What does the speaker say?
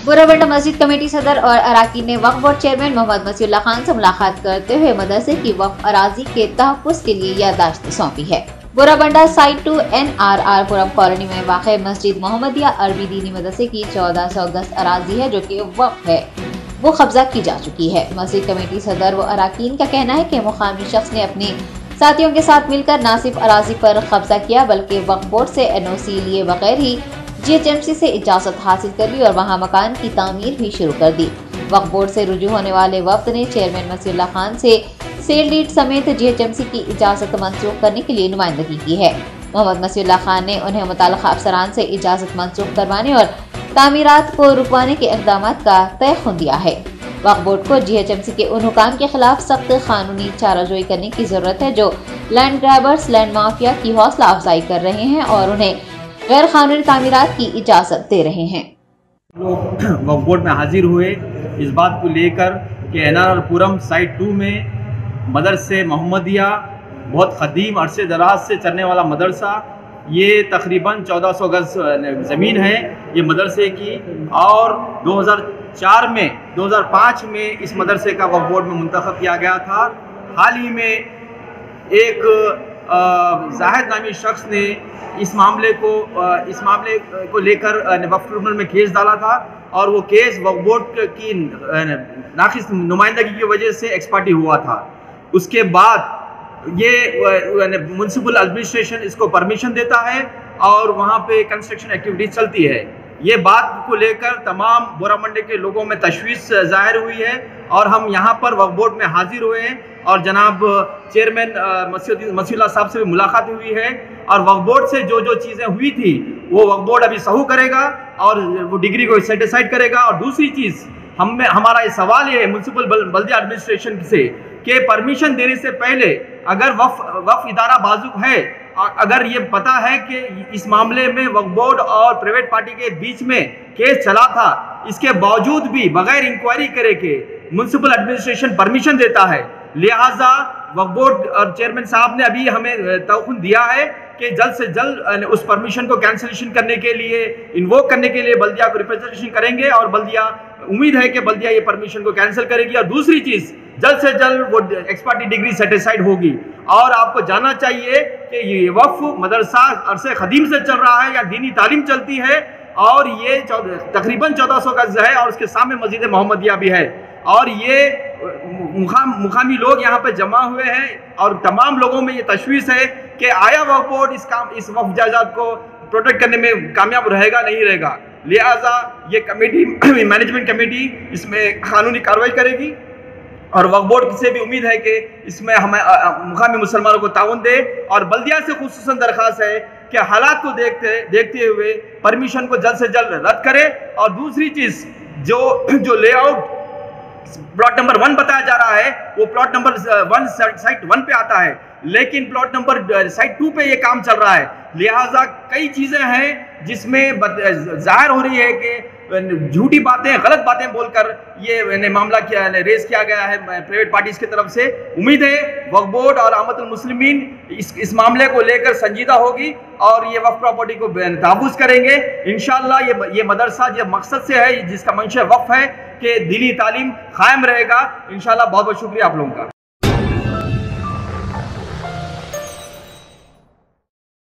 बुराबंडा मस्जिद कमेटी सदर और अराकीन ने वक्फ बोर्ड चेयरमैन मोहम्मद मसीहुल्लाह खान से मुलाकात करते हुए मदरसे की वक्फ अराजी के तहफ़्फ़ुज़ के लिए याददाश्त सौंपी है। बुराबंडा साइट 2 NRR पुरम कॉलोनी में वाक़ मस्जिद मोहम्मदिया अरबी दीनी मदरसे की 1400 गज अराजी है जो कि वक्फ है, वो कब्जा की जा चुकी है। मस्जिद कमेटी सदर व अराकीन का कहना है कि मुक़ामी शख्स ने अपने साथियों के साथ मिलकर न सिर्फ अराजी पर कब्जा किया बल्कि वक्फ बोर्ड से NOC लिए बगैर ही GHMC से इजाज़त हासिल कर ली और वहाँ मकान की तामीर भी शुरू कर दी। वक्फ बोर्ड से रुजू होने वाले वफ्द ने चेयरमैन मसीहुल्लाह खान से सेल डीड समेत GHMC की इजाज़त मंसूख करने के लिए नुमाइंदगी की है। मोहम्मद मसीहुल्लाह खान ने उन्हें मुताल्लिक़ अफसरान से इजाज़त मंसूख करवाने और तामीरात को रुकवाने के इक़दाम का तयख़ुन दिया है। वक्फ बोर्ड को GHMC के उन हुकाम के खिलाफ सख्त कानूनी चाराजोई करने की ज़रूरत है जो लैंड ग्रैबर्स, लैंड माफिया की हौसला अफजाई कर रहे हैं और उन्हें गैर कानूनी तामीरात की इजाज़त दे रहे हैं। लोग वक्फ बोर्ड में हाजिर हुए इस बात को लेकर कि NRR पुरम साइट 2 में मदरसे मोहम्मदिया बहुत क़दीम अरसे दराज से चलने वाला मदरसा, ये तकरीबन 1400 गज ज़मीन है ये मदरसे की, और 2005 में इस मदरसे का वक्फ बोर्ड में मुंतखब किया गया था। हाल ही में एक जाहिद नामी शख्स ने इस मामले को लेकर वक्फ ट्रिब्यूनल में केस डाला था और वो केस वक्फ बोर्ड की नाक़िस नुमाइंदगी की वजह से एक्सपार्टी हुआ था। उसके बाद ये म्युनिसिपल एडमिनिस्ट्रेशन इसको परमिशन देता है और वहाँ पे कंस्ट्रक्शन एक्टिविटीज चलती है। ये बात को लेकर तमाम बुराबंडे के लोगों में तशवीश जाहिर हुई है और हम यहाँ पर वक्फ बोर्ड में हाजिर हुए हैं और जनाब चेयरमैन मसीहुल्लाह साहब से भी मुलाकात हुई है और वक्फ बोर्ड से जो चीज़ें हुई थी वो वक्फ बोर्ड अभी सहू करेगा और वो डिग्री को सेटिस्फाइड करेगा। और दूसरी चीज़ हमारा ये सवाल ये है म्युनिसिपल बल्दिया एडमिनिस्ट्रेशन से कि परमिशन देने से पहले अगर वक्फ इदारा बाजुक है, अगर ये पता है कि इस मामले में वक्फ बोर्ड और प्राइवेट पार्टी के बीच में केस चला था, इसके बावजूद भी बगैर इंक्वायरी करे के म्युनिसिपल एडमिनिस्ट्रेशन परमिशन देता है, लिहाजा वक्फ बोर्ड और चेयरमैन साहब ने अभी हमें तौक़ुन दिया है कि जल्द से जल्द उस परमिशन को कैंसिलेशन करने के लिए, इन्वोक करने के लिए बल्दिया को रिप्रेजेंटेशन करेंगे और बल्दिया उम्मीद है कि बल्दिया ये परमिशन को कैंसिल करेगी। और दूसरी चीज़, जल्द से जल्द वो एक्सपर्टी डिग्री सेटिस्फाइड होगी। और आपको जानना चाहिए कि ये वक्फ मदरसा अरसे क़दीम से चल रहा है या दीनी तालीम चलती है और ये तकरीबन 1400 गज है और उसके सामने मस्जिद मोहम्मदिया भी है और ये मुकामी लोग यहाँ पे जमा हुए हैं और तमाम लोगों में ये तशवीश है कि आया वक्फ बोर्ड इस वक्फ जायदाद को प्रोटेक्ट करने में कामयाब रहेगा नहीं रहेगा। लिहाजा ये कमेटी मैनेजमेंट कमेटी इसमें कानूनी कार्रवाई करेगी और वक्फ बोर्ड से भी उम्मीद है कि इसमें हमें मुकामी मुसलमानों को ताउन दे और बल्दिया से खुसूसन दरख्वास्त है कि हालात को देखते हुए परमिशन को जल्द से जल्द रद्द करे। और दूसरी चीज़, जो लेआउट प्लॉट नंबर 1 बताया जा रहा है वो प्लॉट नंबर 1 साइट 1 पे आता है, लेकिन प्लॉट नंबर साइट 2 पे ये काम चल रहा है। लिहाजा कई चीज़ें हैं जिसमें जाहिर हो रही है कि झूठी बातें, गलत बातें बोलकर ये मामला रेस किया गया है प्राइवेट पार्टीज की तरफ से। उम्मीद है वक्फ बोर्ड और अम्मतुल मुस्लिमीन इस मामले को लेकर संजीदा होगी और ये वक्फ प्रॉपर्टी को तहफ़्फ़ुज़ करेंगे इंशाअल्लाह। ये मदरसा जो मकसद से है, जिसका मंशा वक्फ है कि दीनी तालीम कायम रहेगा इंशाअल्लाह। बहुत बहुत शुक्रिया आप लोगों का।